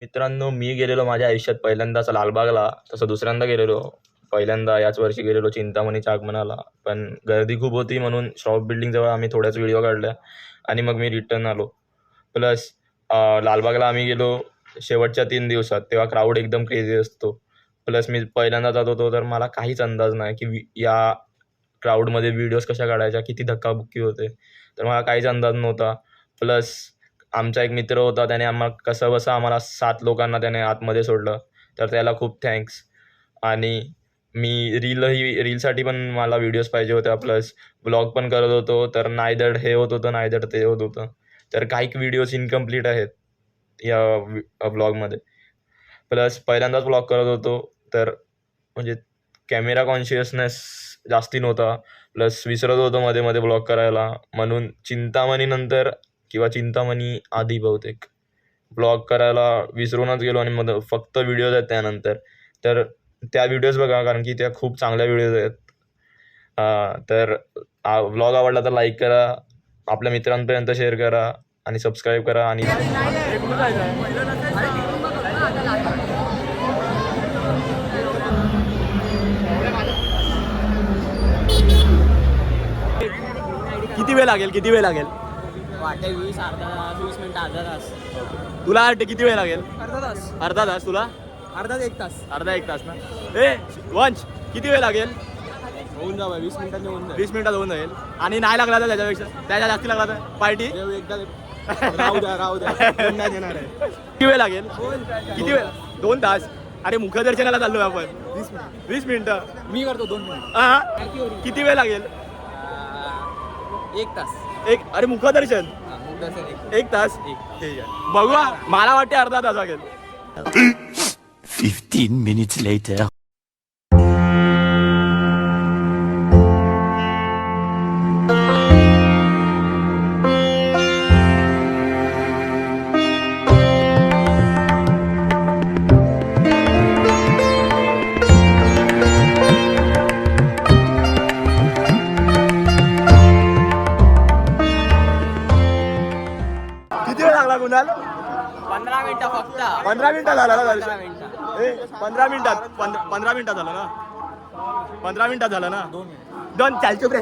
मित्रांनो, मी गेलेलो माझ्या आयुष्यात पहिल्यांदाच लालबागला. तसं दुसऱ्यांदा गेलेलो. पहिल्यांदा याच वर्षी गेलेलो चिंतामणीच्या आगमनाला. पण गर्दी खूप होती म्हणून शॉप बिल्डिंगजवळ आम्ही थोड्याच व्हिडिओ काढल्या आणि मग मी रिटर्न आलो. प्लस लालबागला आम्ही गेलो शेवटच्या 3 दिवसात. तेव्हा क्राऊड एकदम क्रेझी असतो. प्लस मी पहिल्यांदा जात होतो तर मला काहीच अंदाज नाही की या क्राऊडमध्ये व्हिडिओज कशा काढायच्या, किती धक्काबुक्की होते. तर मला काहीच अंदाज नव्हता. प्लस आमचा एक मित्र होता, त्याने कसंबसं आम्हाला 7 लोकांना त्याने आतमध्ये सोडलं. तर त्याला खूप थँक्स. आणि मी रीलसाठी पण मला व्हिडिओज पाहिजे होत्या. प्लस व्लॉग पण करत होतो. तर नायदड हे होत होतं, नायदड ते होत होतं. तर काही व्हिडिओज इनकम्प्लीट आहेत या व्लॉगमध्ये. प्लस पहिल्यांदाच व्लॉग करत होतो. तर म्हणजे कॅमेरा कॉन्शियसनेस जास्ती नव्हता. प्लस विसरत होतो मध्ये मध्ये व्लॉग करायला. म्हणून चिंतामणीनंतर किंवा चिंतामणी आधी बहुतेक ब्लॉग करायला विसरूनच गेलो आणि मग फक्त व्हिडिओज आहेत त्यानंतर. तर त्या व्हिडिओज बघा, कारण की त्या खूप चांगल्या व्हिडिओज आहेत. तर व्लॉग आवडला तर लाईक करा, आपल्या मित्रांपर्यंत शेअर करा आणि सबस्क्राईब करा. आणि किती वेळ लागेल वाटे 20 मिनिटं अर्धा तास. तुला किती वेळ लागेल? अर्धा तास तुला अर्धा 1 तास अर्धा 1 तास ना. वंश किती वेळ लागेल? होऊन जावं 20 मिनिटांनी होऊन 20 मिनिटात होऊन जाईल. आणि नाही लागला तर त्याच्या जास्ती लागला तर पार्टी एकदा राहू द्या पुन्हा देणार आहे. किती वेळ लागेल? किती वेळ? 2 तास. अरे मुखदर्शनाला चाललो आपण. 20 मिनिटं मी करतो 2 मिनिट. किती वेळ लागेल? 1 तास. अरे मुखदर्शन 1 तास. ठीक आहे, बघूया. मला वाटते अर्धा तास लागेल. 15 minutes later. किती वेळ लागला कुणाल? 15 मिनिटं फक्त. 15 मिनिटं झाला ना दर्शन? 15 मिनिटं. 15 मिनिटात 15 मिनिटात झालं ना? 15 मिनिटात झालं ना? 2 चालतो रे.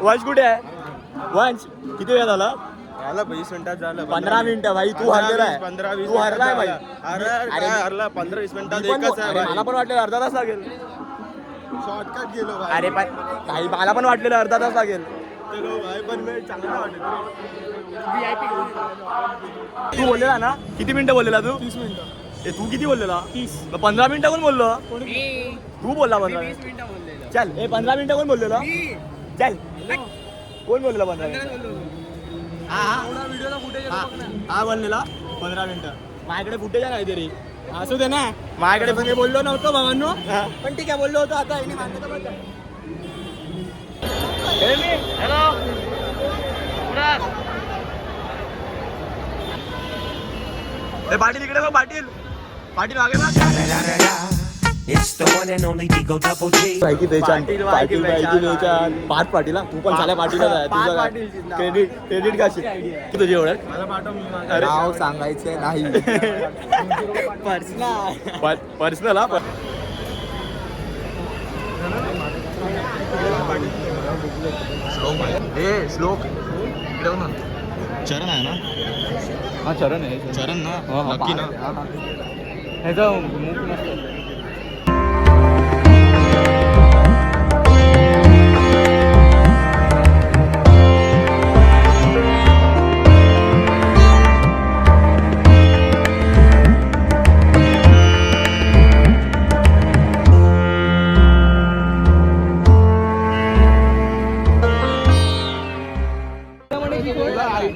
वंश कुठे आहे? वंश किती वेळ झाला? झालं 20 मिनिटात झालं. 15 मिनिटं भाई. तू हरलेला आहे. 15-20 तू हरलाय भाई. अरे हरला 15-20 मिनिटात मी पण एकच आहे अरे, मला पण वाटलेलं अर्धा तास लागेल. शॉर्टकट गेलो अरे पण काही मला पण वाटलेलं अर्धा तास लागेल. भाई पण वेळ चांगला वाटत. तू बोललेला ना? किती मिनिटं बोललेला तू? 30 मिनिटं. तू किती बोललेला? 15 मिनिटं कोण बोललो? तू बोलला 15 20 मिनिटं बोललेलं. चल 15 मिनिटं कोण बोललेलं? चल कोण बोललेला 15 मिनिटं? व्हिडिओला फुटेज हा बोललेला 15 मिनिटं. माझ्याकडे फुटेज आहे काहीतरी. असू दे ना. माझ्याकडे पण बोललो नव्हतो भावांनो. पण ठीक आहे, बोललो होतो. आता याने मान्य तर बोलतो. पाटील इकडे बघ. पाटील मागे बघ. It's the one and only Digo Double G. Patil हा. तू पण झाल्या पाटीलच आहे. तुझं क्रेडिट कशी तुझी ओळख? अरे नाव सांगायचे नाही. पर्सनल हा. श्लोक चरण आहे ना? हा चरण आहे. चरण ना? नक्की ना? ह्याचं मुख नसतं.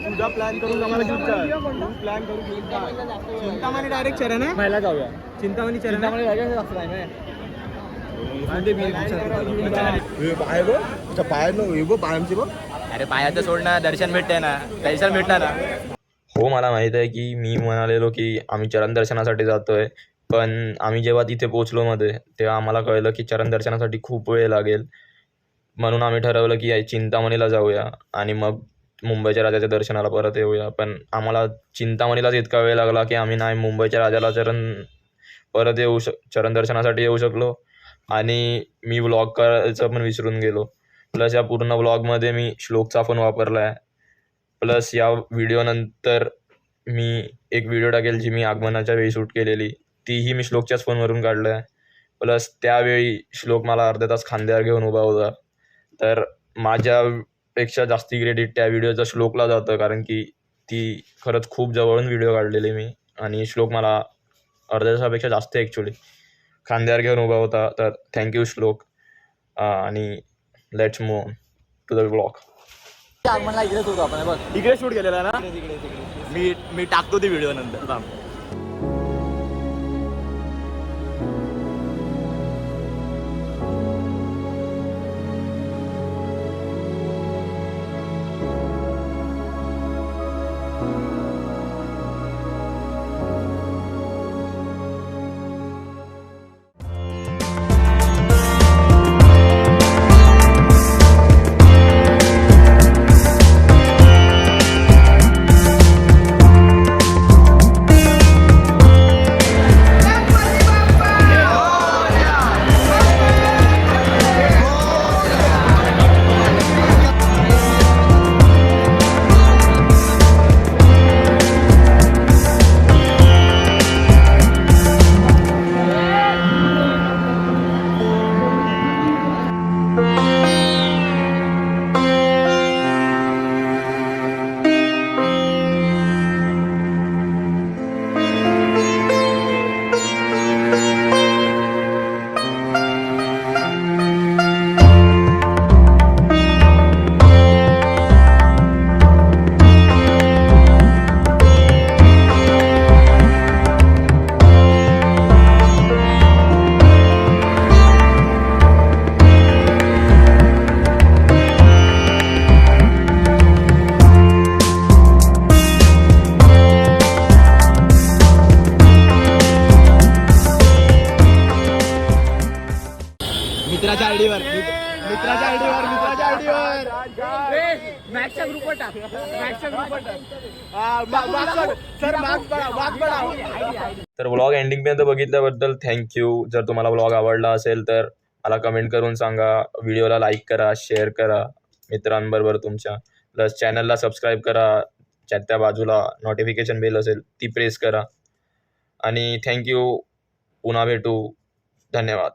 तुझा प्लॅन करून आम्हाला घेऊन जा. तू प्लॅन करून घेऊन जा. चिंतामणी डायरेक्ट चरण आहे. पहिला जाऊया. चिंतामणी चरण आहे. अरे पायाचं सोडणं दर्शन भेटते ना. दर्शन भेटणार ना. हो, मला माहीत आहे की मी म्हणालेलो की आम्ही चरण दर्शनासाठी जातोय. पण आम्ही जेव्हा तिथे पोचलो मध्ये, तेव्हा आम्हाला कळलं की चरण दर्शनासाठी खूप वेळ लागेल. म्हणून आम्ही ठरवलं की चिंतामणीला जाऊया. आणि मग मुंबईच्या राजाच्या दर्शनाला परत येऊया. पण आम्हाला चिंतामणीलाच इतका वेळ लागला की आम्ही नाही मुंबईच्या राजाला परत चरण दर्शनासाठी येऊ शकलो. आणि मी व्लॉग करायचं पण विसरून गेलो. प्लस या पूर्ण व्लॉगमध्ये मी श्लोकचा फोन वापरला आहे. प्लस या व्हिडिओनंतर मी एक व्हिडिओ टाकेल जी मी आगमनाच्या वेळी शूट केलेली, तीही मी श्लोकच्याच फोनवरून काढलं आहे. प्लस त्यावेळी श्लोक मला अर्धा तास खांद्यावर घेऊन उभा होता. तर माझ्यापेक्षा जास्ती क्रेडिट त्या व्हिडिओचं श्लोकला जातं, कारण की ती खरंच खूप जवळून व्हिडिओ काढलेली मी. आणि श्लोक मला अर्ध्या तासापेक्षा जास्त ॲक्च्युली खांद्यावर घेऊन उभा होता. तर थँक्यू श्लोक. आणि let's move to the blog. आगमनला इकडेच होतो आपण बघ. इकडे शूट केलेला ना. मी टाकतो ते व्हिडिओ नंतर. थांब. मित्राच्या आयडीवर मॅक्सच्या ग्रुपवर टाक. तर व्लॉग एंडिंगपर्यंत बघितल्याबद्दल थँक्यू. जर तुम्हाला व्लॉग आवडला असेल तर मला कमेंट करून सांगा. व्हिडिओला लाईक करा, शेअर करा मित्रांबरोबर तुमच्या. प्लस चॅनलला सबस्क्राईब करा. त्या बाजूला नोटिफिकेशन बेल असेल ती प्रेस करा. आणि थँक्यू. पुन्हा भेटू. धन्यवाद.